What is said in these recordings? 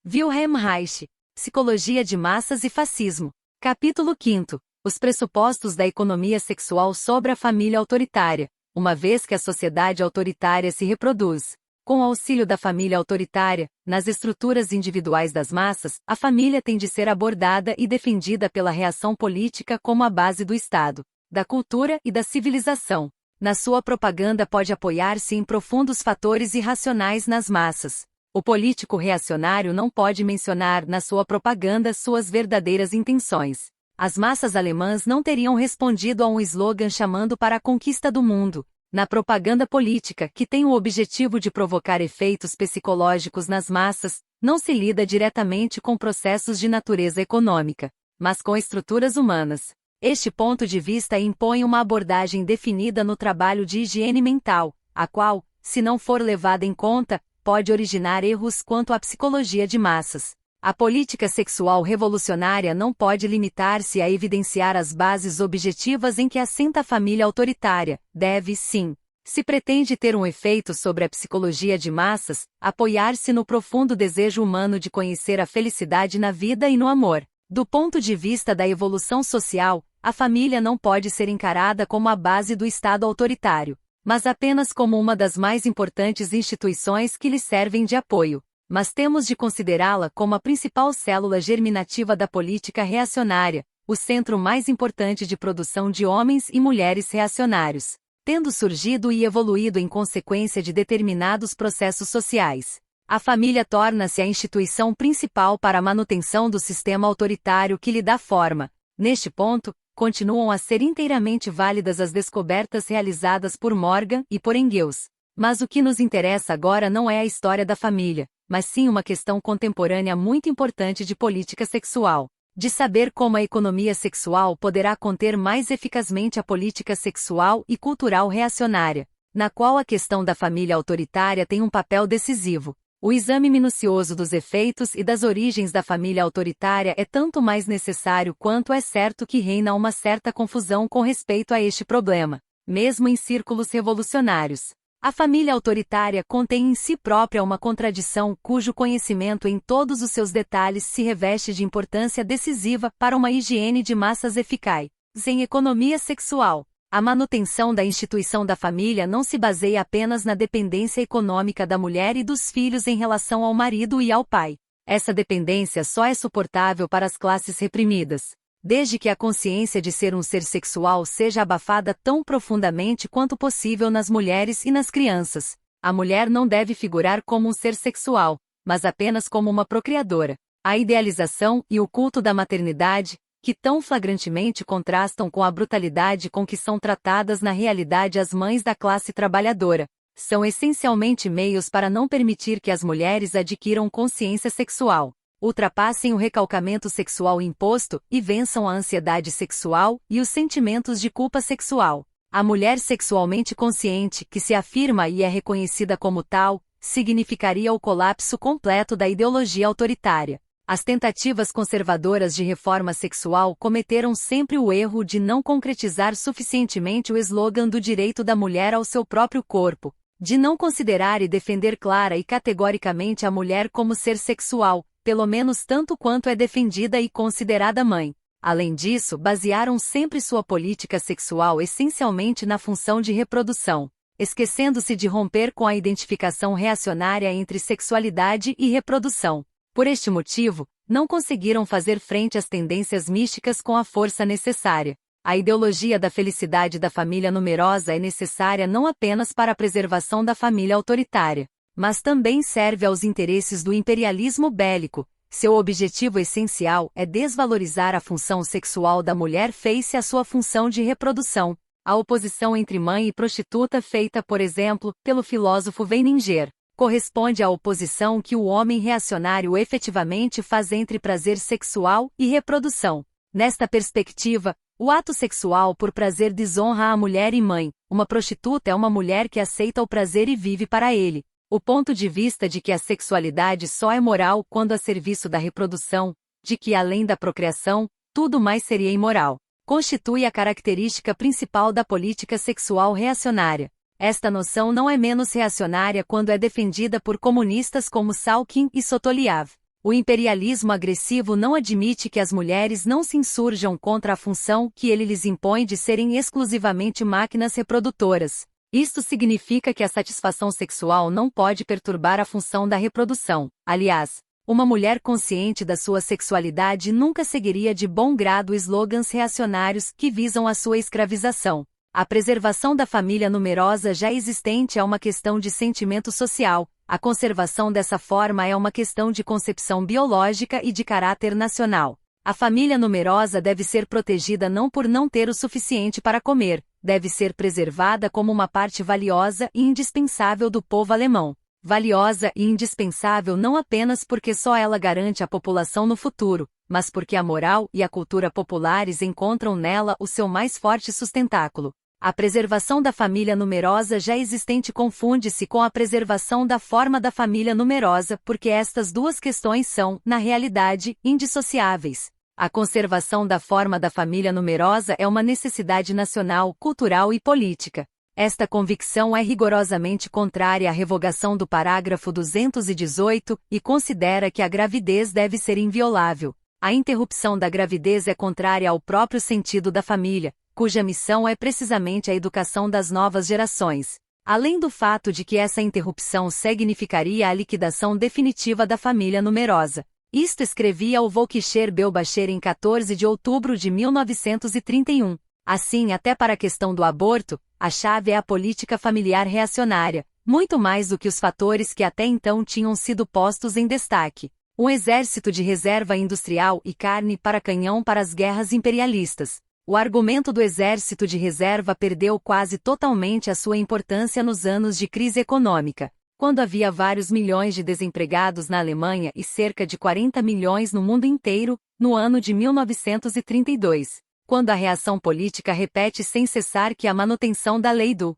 Wilhelm Reich. Psicologia de massas e fascismo. Capítulo 5. Os pressupostos da economia sexual sobre a família autoritária, uma vez que a sociedade autoritária se reproduz. Com o auxílio da família autoritária, nas estruturas individuais das massas, a família tem de ser abordada e defendida pela reação política como a base do Estado, da cultura e da civilização. Na sua propaganda pode apoiar-se em profundos fatores irracionais nas massas. O político reacionário não pode mencionar na sua propaganda suas verdadeiras intenções. As massas alemãs não teriam respondido a um slogan chamando para a conquista do mundo. Na propaganda política, que tem o objetivo de provocar efeitos psicológicos nas massas, não se lida diretamente com processos de natureza econômica, mas com estruturas humanas. Este ponto de vista impõe uma abordagem definida no trabalho de higiene mental, a qual, se não for levada em conta, pode originar erros quanto à psicologia de massas. A política sexual revolucionária não pode limitar-se a evidenciar as bases objetivas em que assenta a família autoritária. Deve, sim, se pretende ter um efeito sobre a psicologia de massas, apoiar-se no profundo desejo humano de conhecer a felicidade na vida e no amor. Do ponto de vista da evolução social, a família não pode ser encarada como a base do Estado autoritário, mas apenas como uma das mais importantes instituições que lhe servem de apoio. Mas temos de considerá-la como a principal célula germinativa da política reacionária, o centro mais importante de produção de homens e mulheres reacionários, tendo surgido e evoluído em consequência de determinados processos sociais. A família torna-se a instituição principal para a manutenção do sistema autoritário que lhe dá forma. Neste ponto, continuam a ser inteiramente válidas as descobertas realizadas por Morgan e por Engels. Mas o que nos interessa agora não é a história da família, mas sim uma questão contemporânea muito importante de política sexual, de saber como a economia sexual poderá conter mais eficazmente a política sexual e cultural reacionária, na qual a questão da família autoritária tem um papel decisivo. O exame minucioso dos efeitos e das origens da família autoritária é tanto mais necessário quanto é certo que reina uma certa confusão com respeito a este problema, mesmo em círculos revolucionários. A família autoritária contém em si própria uma contradição cujo conhecimento em todos os seus detalhes se reveste de importância decisiva para uma higiene de massas eficaz. Em economia sexual, a manutenção da instituição da família não se baseia apenas na dependência econômica da mulher e dos filhos em relação ao marido e ao pai. Essa dependência só é suportável para as classes reprimidas, desde que a consciência de ser um ser sexual seja abafada tão profundamente quanto possível nas mulheres e nas crianças. A mulher não deve figurar como um ser sexual, mas apenas como uma procriadora. A idealização e o culto da maternidade, que tão flagrantemente contrastam com a brutalidade com que são tratadas na realidade as mães da classe trabalhadora, são essencialmente meios para não permitir que as mulheres adquiram consciência sexual, ultrapassem o recalcamento sexual imposto e vençam a ansiedade sexual e os sentimentos de culpa sexual. A mulher sexualmente consciente, que se afirma e é reconhecida como tal, significaria o colapso completo da ideologia autoritária. As tentativas conservadoras de reforma sexual cometeram sempre o erro de não concretizar suficientemente o slogan do direito da mulher ao seu próprio corpo, de não considerar e defender clara e categoricamente a mulher como ser sexual, pelo menos tanto quanto é defendida e considerada mãe. Além disso, basearam sempre sua política sexual essencialmente na função de reprodução, esquecendo-se de romper com a identificação reacionária entre sexualidade e reprodução. Por este motivo, não conseguiram fazer frente às tendências místicas com a força necessária. A ideologia da felicidade da família numerosa é necessária não apenas para a preservação da família autoritária, mas também serve aos interesses do imperialismo bélico. Seu objetivo essencial é desvalorizar a função sexual da mulher face à sua função de reprodução. A oposição entre mãe e prostituta feita, por exemplo, pelo filósofo Weininger, corresponde à oposição que o homem reacionário efetivamente faz entre prazer sexual e reprodução. Nesta perspectiva, o ato sexual por prazer desonra a mulher e mãe. Uma prostituta é uma mulher que aceita o prazer e vive para ele. O ponto de vista de que a sexualidade só é moral quando a serviço da reprodução, de que além da procriação, tudo mais seria imoral, constitui a característica principal da política sexual reacionária. Esta noção não é menos reacionária quando é defendida por comunistas como Salkin e Sotoliav. O imperialismo agressivo não admite que as mulheres não se insurjam contra a função que ele lhes impõe de serem exclusivamente máquinas reprodutoras. Isto significa que a satisfação sexual não pode perturbar a função da reprodução. Aliás, uma mulher consciente da sua sexualidade nunca seguiria de bom grado slogans reacionários que visam a sua escravização. A preservação da família numerosa já existente é uma questão de sentimento social. A conservação dessa forma é uma questão de concepção biológica e de caráter nacional. A família numerosa deve ser protegida não por não ter o suficiente para comer, deve ser preservada como uma parte valiosa e indispensável do povo alemão. Valiosa e indispensável não apenas porque só ela garante a população no futuro, mas porque a moral e a cultura populares encontram nela o seu mais forte sustentáculo. A preservação da família numerosa já existente confunde-se com a preservação da forma da família numerosa porque estas duas questões são, na realidade, indissociáveis. A conservação da forma da família numerosa é uma necessidade nacional, cultural e política. Esta convicção é rigorosamente contrária à revogação do parágrafo 218 e considera que a gravidez deve ser inviolável. A interrupção da gravidez é contrária ao próprio sentido da família, cuja missão é precisamente a educação das novas gerações. Além do fato de que essa interrupção significaria a liquidação definitiva da família numerosa. Isto escrevia o Volkscher Beobacher em 14 de outubro de 1931. Assim, até para a questão do aborto, a chave é a política familiar reacionária, muito mais do que os fatores que até então tinham sido postos em destaque. Um exército de reserva industrial e carne para canhão para as guerras imperialistas. O argumento do exército de reserva perdeu quase totalmente a sua importância nos anos de crise econômica, quando havia vários milhões de desempregados na Alemanha e cerca de 40 milhões no mundo inteiro, no ano de 1932, quando a reação política repete sem cessar que a manutenção da lei do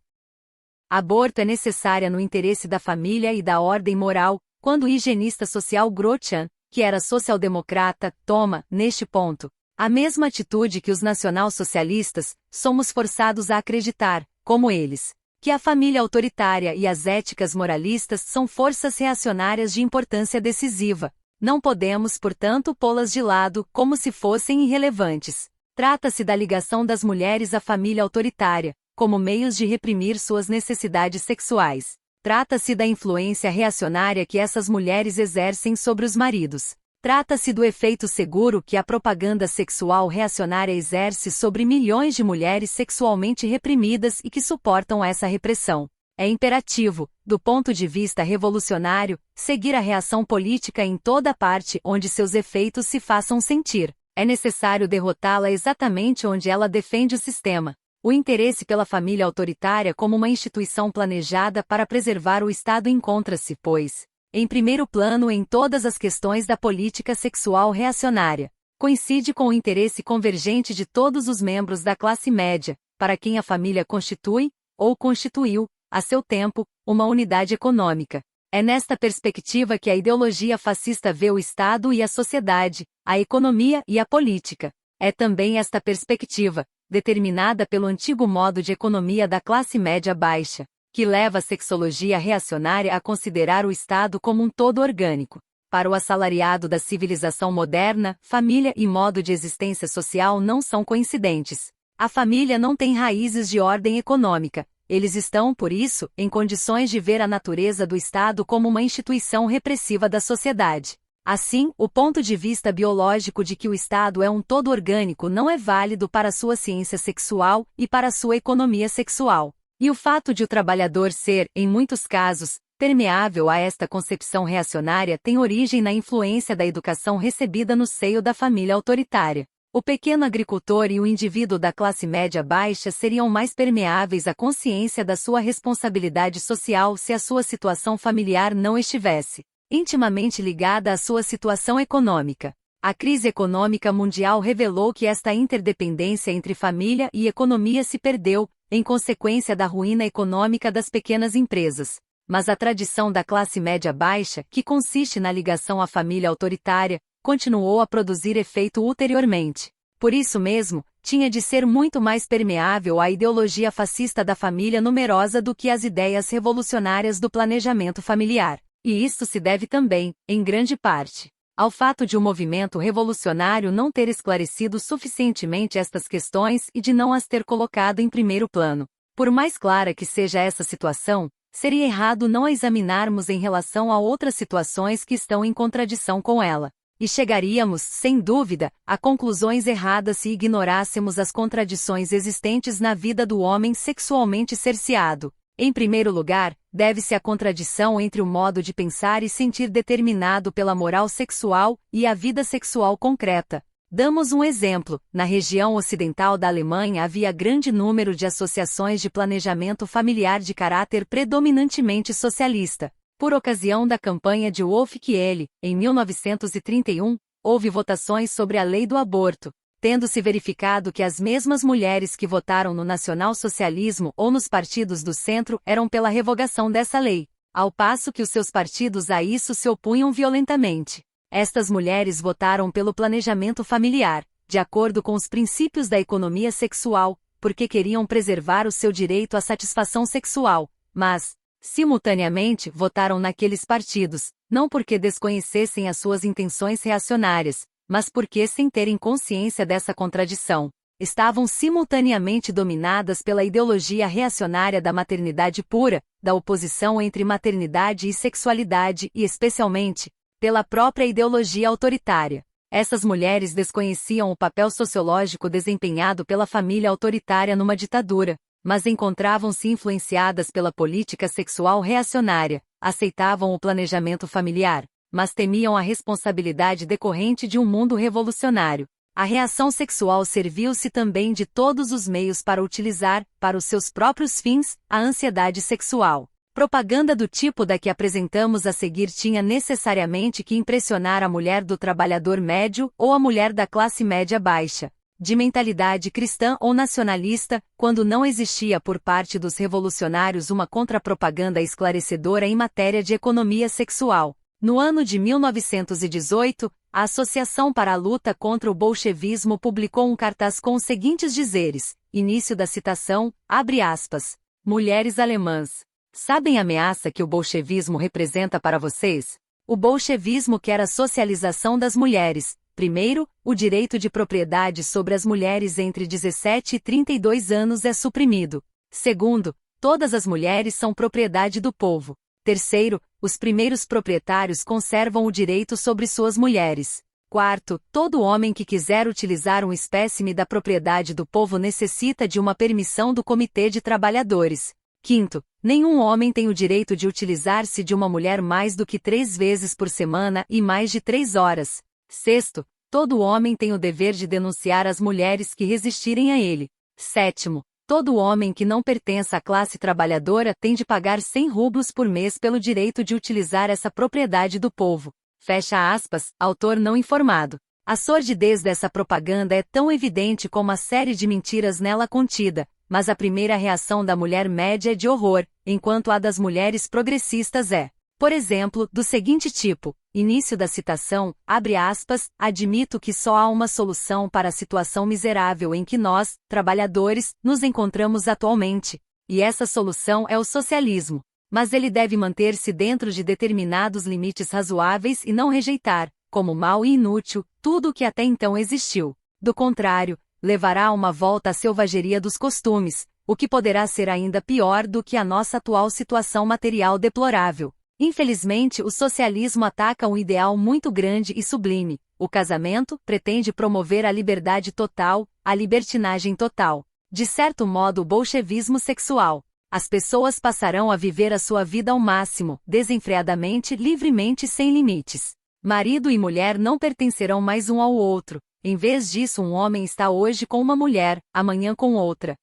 aborto é necessária no interesse da família e da ordem moral, quando o higienista social Grotian, que era social-democrata, toma, neste ponto, a mesma atitude que os nacional-socialistas, somos forçados a acreditar, como eles, que a família autoritária e as éticas moralistas são forças reacionárias de importância decisiva. Não podemos, portanto, pô-las de lado como se fossem irrelevantes. Trata-se da ligação das mulheres à família autoritária, como meios de reprimir suas necessidades sexuais. Trata-se da influência reacionária que essas mulheres exercem sobre os maridos. Trata-se do efeito seguro que a propaganda sexual reacionária exerce sobre milhões de mulheres sexualmente reprimidas e que suportam essa repressão. É imperativo, do ponto de vista revolucionário, seguir a reação política em toda parte onde seus efeitos se façam sentir. É necessário derrotá-la exatamente onde ela defende o sistema. O interesse pela família autoritária como uma instituição planejada para preservar o Estado encontra-se, pois, em primeiro plano em todas as questões da política sexual reacionária. Coincide com o interesse convergente de todos os membros da classe média, para quem a família constitui, ou constituiu, a seu tempo, uma unidade econômica. É nesta perspectiva que a ideologia fascista vê o Estado e a sociedade, a economia e a política. É também esta perspectiva, determinada pelo antigo modo de economia da classe média baixa, que leva a sexologia reacionária a considerar o Estado como um todo orgânico. Para o assalariado da civilização moderna, família e modo de existência social não são coincidentes. A família não tem raízes de ordem econômica. Eles estão, por isso, em condições de ver a natureza do Estado como uma instituição repressiva da sociedade. Assim, o ponto de vista biológico de que o Estado é um todo orgânico não é válido para sua ciência sexual e para sua economia sexual. E o fato de o trabalhador ser, em muitos casos, permeável a esta concepção reacionária tem origem na influência da educação recebida no seio da família autoritária. O pequeno agricultor e o indivíduo da classe média baixa seriam mais permeáveis à consciência da sua responsabilidade social se a sua situação familiar não estivesse intimamente ligada à sua situação econômica. A crise econômica mundial revelou que esta interdependência entre família e economia se perdeu, em consequência da ruína econômica das pequenas empresas. Mas a tradição da classe média baixa, que consiste na ligação à família autoritária, continuou a produzir efeito ulteriormente. Por isso mesmo, tinha de ser muito mais permeável à ideologia fascista da família numerosa do que às ideias revolucionárias do planejamento familiar. E isto se deve também, em grande parte, ao fato de o movimento revolucionário não ter esclarecido suficientemente estas questões e de não as ter colocado em primeiro plano. Por mais clara que seja essa situação, seria errado não a examinarmos em relação a outras situações que estão em contradição com ela. E chegaríamos, sem dúvida, a conclusões erradas se ignorássemos as contradições existentes na vida do homem sexualmente cerceado. Em primeiro lugar, deve-se a contradição entre o modo de pensar e sentir determinado pela moral sexual e a vida sexual concreta. Damos um exemplo: na região ocidental da Alemanha havia grande número de associações de planejamento familiar de caráter predominantemente socialista. Por ocasião da campanha de Wolf Kiel, em 1931, houve votações sobre a lei do aborto, tendo-se verificado que as mesmas mulheres que votaram no nacionalsocialismo ou nos partidos do centro eram pela revogação dessa lei, ao passo que os seus partidos a isso se opunham violentamente. Estas mulheres votaram pelo planejamento familiar, de acordo com os princípios da economia sexual, porque queriam preservar o seu direito à satisfação sexual, mas, simultaneamente, votaram naqueles partidos, não porque desconhecessem as suas intenções reacionárias, mas porque, sem terem consciência dessa contradição, estavam simultaneamente dominadas pela ideologia reacionária da maternidade pura, da oposição entre maternidade e sexualidade e, especialmente, pela própria ideologia autoritária. Essas mulheres desconheciam o papel sociológico desempenhado pela família autoritária numa ditadura, mas encontravam-se influenciadas pela política sexual reacionária, aceitavam o planejamento familiar, mas temiam a responsabilidade decorrente de um mundo revolucionário. A reação sexual serviu-se também de todos os meios para utilizar, para os seus próprios fins, a ansiedade sexual. Propaganda do tipo da que apresentamos a seguir tinha necessariamente que impressionar a mulher do trabalhador médio ou a mulher da classe média baixa, de mentalidade cristã ou nacionalista, quando não existia por parte dos revolucionários uma contrapropaganda esclarecedora em matéria de economia sexual. No ano de 1918, a Associação para a Luta contra o Bolchevismo publicou um cartaz com os seguintes dizeres, início da citação, abre aspas, mulheres alemãs. Sabem a ameaça que o bolchevismo representa para vocês? O bolchevismo quer a socialização das mulheres. Primeiro, o direito de propriedade sobre as mulheres entre 17 e 32 anos é suprimido. Segundo, todas as mulheres são propriedade do povo. Terceiro, os primeiros proprietários conservam o direito sobre suas mulheres. Quarto, todo homem que quiser utilizar um espécime da propriedade do povo necessita de uma permissão do Comitê de Trabalhadores. Quinto, nenhum homem tem o direito de utilizar-se de uma mulher mais do que 3 vezes por semana e mais de 3 horas. Sexto, todo homem tem o dever de denunciar as mulheres que resistirem a ele. Sétimo, todo homem que não pertença à classe trabalhadora tem de pagar 100 rublos por mês pelo direito de utilizar essa propriedade do povo. Fecha aspas, autor não informado. A sordidez dessa propaganda é tão evidente como a série de mentiras nela contida, mas a primeira reação da mulher média é de horror, enquanto a das mulheres progressistas é, por exemplo, do seguinte tipo, início da citação, abre aspas, admito que só há uma solução para a situação miserável em que nós, trabalhadores, nos encontramos atualmente, e essa solução é o socialismo, mas ele deve manter-se dentro de determinados limites razoáveis e não rejeitar, como mau e inútil, tudo o que até então existiu. Do contrário, levará a uma volta à selvageria dos costumes, o que poderá ser ainda pior do que a nossa atual situação material deplorável. Infelizmente, o socialismo ataca um ideal muito grande e sublime. O casamento pretende promover a liberdade total, a libertinagem total. De certo modo, o bolchevismo sexual. As pessoas passarão a viver a sua vida ao máximo, desenfreadamente, livremente, sem limites. Marido e mulher não pertencerão mais um ao outro. Em vez disso, um homem está hoje com uma mulher, amanhã com outra,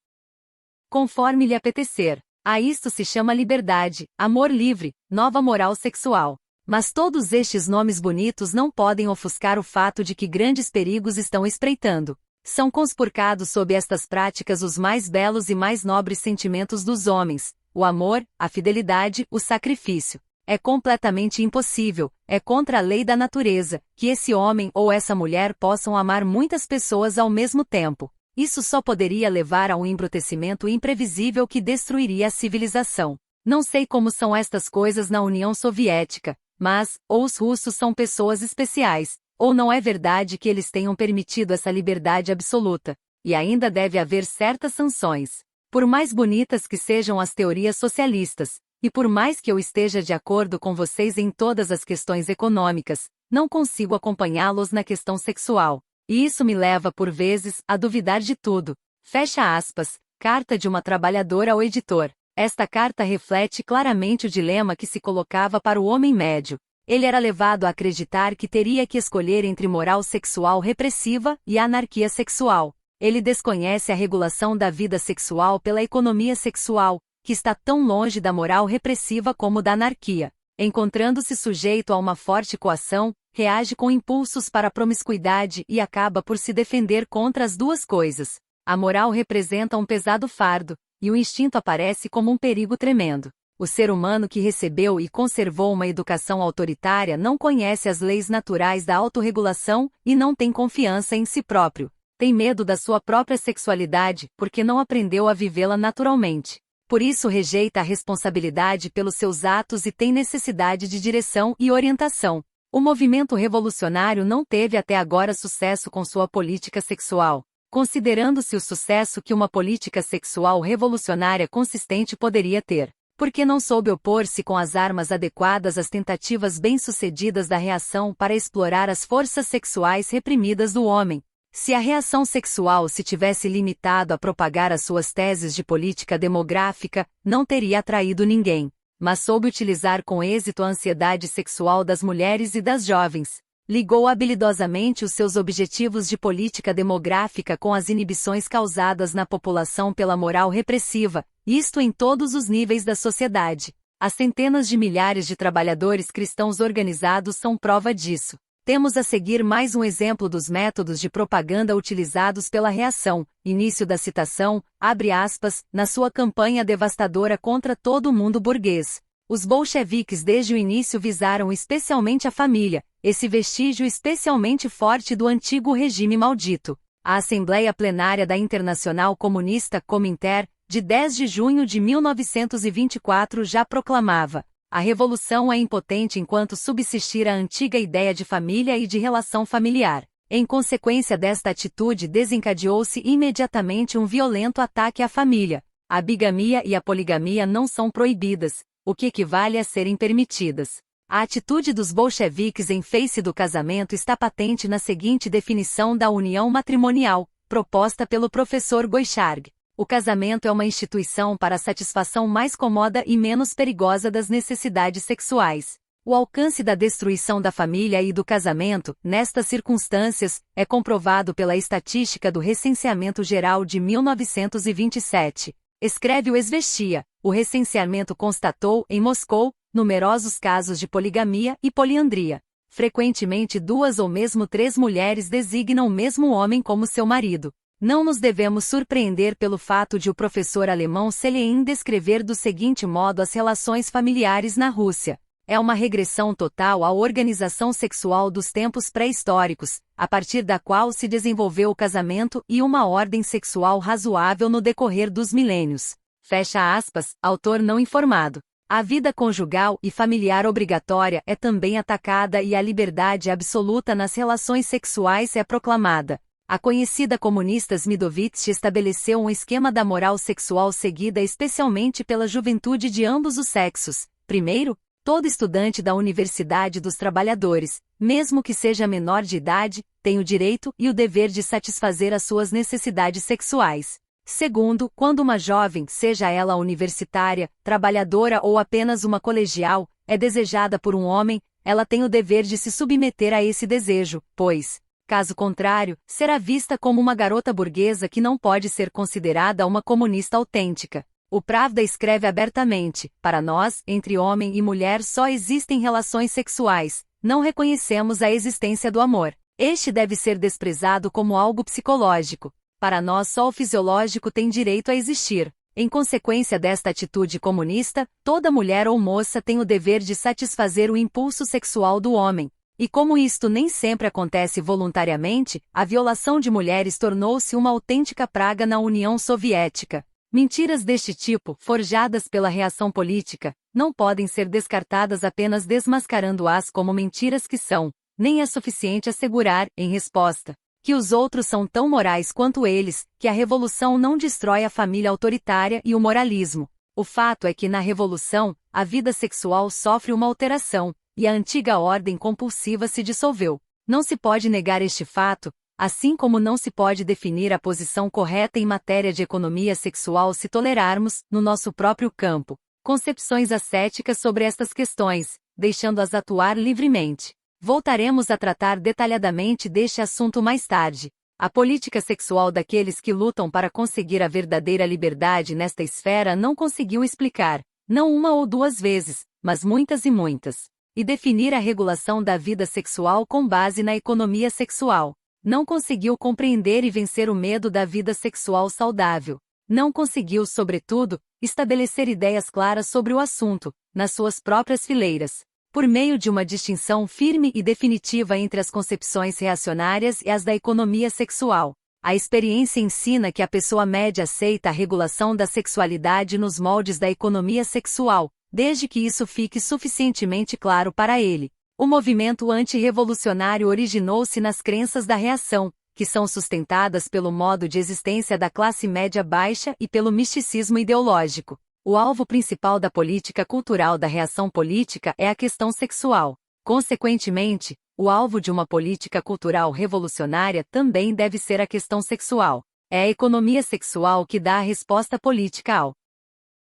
conforme lhe apetecer. A isto se chama liberdade, amor livre, nova moral sexual. Mas todos estes nomes bonitos não podem ofuscar o fato de que grandes perigos estão espreitando. São conspurcados sob estas práticas os mais belos e mais nobres sentimentos dos homens, o amor, a fidelidade, o sacrifício. É completamente impossível, é contra a lei da natureza, que esse homem ou essa mulher possam amar muitas pessoas ao mesmo tempo. Isso só poderia levar a um embrutecimento imprevisível que destruiria a civilização. Não sei como são estas coisas na União Soviética, Mas, ou os russos são pessoas especiais, ou não é verdade que eles tenham permitido essa liberdade absoluta. E ainda deve haver certas sanções. Por mais bonitas que sejam as teorias socialistas, e por mais que eu esteja de acordo com vocês em todas as questões econômicas, não consigo acompanhá-los na questão sexual. E isso me leva, por vezes, a duvidar de tudo. Fecha aspas, carta de uma trabalhadora ao editor. Esta carta reflete claramente o dilema que se colocava para o homem médio. Ele era levado a acreditar que teria que escolher entre moral sexual repressiva e anarquia sexual. Ele desconhece a regulação da vida sexual pela economia sexual, que está tão longe da moral repressiva como da anarquia. Encontrando-se sujeito a uma forte coação, reage com impulsos para a promiscuidade e acaba por se defender contra as duas coisas. A moral representa um pesado fardo, e o instinto aparece como um perigo tremendo. O ser humano que recebeu e conservou uma educação autoritária não conhece as leis naturais da autorregulação e não tem confiança em si próprio. Tem medo da sua própria sexualidade porque não aprendeu a vivê-la naturalmente. Por isso rejeita a responsabilidade pelos seus atos e tem necessidade de direção e orientação. O movimento revolucionário não teve até agora sucesso com sua política sexual, considerando-se o sucesso que uma política sexual revolucionária consistente poderia ter, porque não soube opor-se com as armas adequadas às tentativas bem-sucedidas da reação para explorar as forças sexuais reprimidas do homem. Se a reação sexual se tivesse limitado a propagar as suas teses de política demográfica, não teria atraído ninguém, mas soube utilizar com êxito a ansiedade sexual das mulheres e das jovens. Ligou habilidosamente os seus objetivos de política demográfica com as inibições causadas na população pela moral repressiva, isto em todos os níveis da sociedade. As centenas de milhares de trabalhadores cristãos organizados são prova disso. Temos a seguir mais um exemplo dos métodos de propaganda utilizados pela reação, início da citação, abre aspas, na sua campanha devastadora contra todo o mundo burguês. Os bolcheviques desde o início visaram especialmente a família, esse vestígio especialmente forte do antigo regime maldito. A Assembleia Plenária da Internacional Comunista Cominter, de 10 de junho de 1924 já proclamava: a revolução é impotente enquanto subsistir a antiga ideia de família e de relação familiar. Em consequência desta atitude desencadeou-se imediatamente um violento ataque à família. A bigamia e a poligamia não são proibidas, o que equivale a serem permitidas. A atitude dos bolcheviques em face do casamento está patente na seguinte definição da união matrimonial, proposta pelo professor Goichardt. O casamento é uma instituição para a satisfação mais cômoda e menos perigosa das necessidades sexuais. O alcance da destruição da família e do casamento, nestas circunstâncias, é comprovado pela estatística do Recenseamento Geral de 1927. Escreve o Esvestia. O recenseamento constatou, em Moscou, numerosos casos de poligamia e poliandria. Frequentemente 2 ou mesmo 3 mulheres designam o mesmo homem como seu marido. Não nos devemos surpreender pelo fato de o professor alemão Selein descrever do seguinte modo as relações familiares na Rússia. É uma regressão total à organização sexual dos tempos pré-históricos, a partir da qual se desenvolveu o casamento e uma ordem sexual razoável no decorrer dos milênios. Fecha aspas, autor não informado. A vida conjugal e familiar obrigatória é também atacada e a liberdade absoluta nas relações sexuais é proclamada. A conhecida comunista Smidovitch estabeleceu um esquema da moral sexual seguida especialmente pela juventude de ambos os sexos. Primeiro, todo estudante da Universidade dos Trabalhadores, mesmo que seja menor de idade, tem o direito e o dever de satisfazer as suas necessidades sexuais. Segundo, quando uma jovem, seja ela universitária, trabalhadora ou apenas uma colegial, é desejada por um homem, ela tem o dever de se submeter a esse desejo, pois, caso contrário, será vista como uma garota burguesa que não pode ser considerada uma comunista autêntica. O Pravda escreve abertamente: para nós, entre homem e mulher só existem relações sexuais, não reconhecemos a existência do amor. Este deve ser desprezado como algo psicológico. Para nós só o fisiológico tem direito a existir. Em consequência desta atitude comunista, toda mulher ou moça tem o dever de satisfazer o impulso sexual do homem. E como isto nem sempre acontece voluntariamente, a violação de mulheres tornou-se uma autêntica praga na União Soviética. Mentiras deste tipo, forjadas pela reação política, não podem ser descartadas apenas desmascarando-as como mentiras que são, nem é suficiente assegurar, em resposta, que os outros são tão morais quanto eles, que a revolução não destrói a família autoritária e o moralismo. O fato é que na revolução, a vida sexual sofre uma alteração, e a antiga ordem compulsiva se dissolveu. Não se pode negar este fato, assim como não se pode definir a posição correta em matéria de economia sexual se tolerarmos, no nosso próprio campo, concepções ascéticas sobre estas questões, deixando-as atuar livremente. Voltaremos a tratar detalhadamente deste assunto mais tarde. A política sexual daqueles que lutam para conseguir a verdadeira liberdade nesta esfera não conseguiu explicar, não uma ou duas vezes, mas muitas e muitas, e definir a regulação da vida sexual com base na economia sexual. Não conseguiu compreender e vencer o medo da vida sexual saudável. Não conseguiu, sobretudo, estabelecer ideias claras sobre o assunto, nas suas próprias fileiras, por meio de uma distinção firme e definitiva entre as concepções reacionárias e as da economia sexual. A experiência ensina que a pessoa média aceita a regulação da sexualidade nos moldes da economia sexual, desde que isso fique suficientemente claro para ele. O movimento antirrevolucionário originou-se nas crenças da reação, que são sustentadas pelo modo de existência da classe média baixa e pelo misticismo ideológico. O alvo principal da política cultural da reação política é a questão sexual. Consequentemente, o alvo de uma política cultural revolucionária também deve ser a questão sexual. É a economia sexual que dá a resposta política ao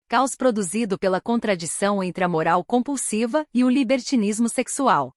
caos produzido pela contradição entre a moral compulsiva e o libertinismo sexual.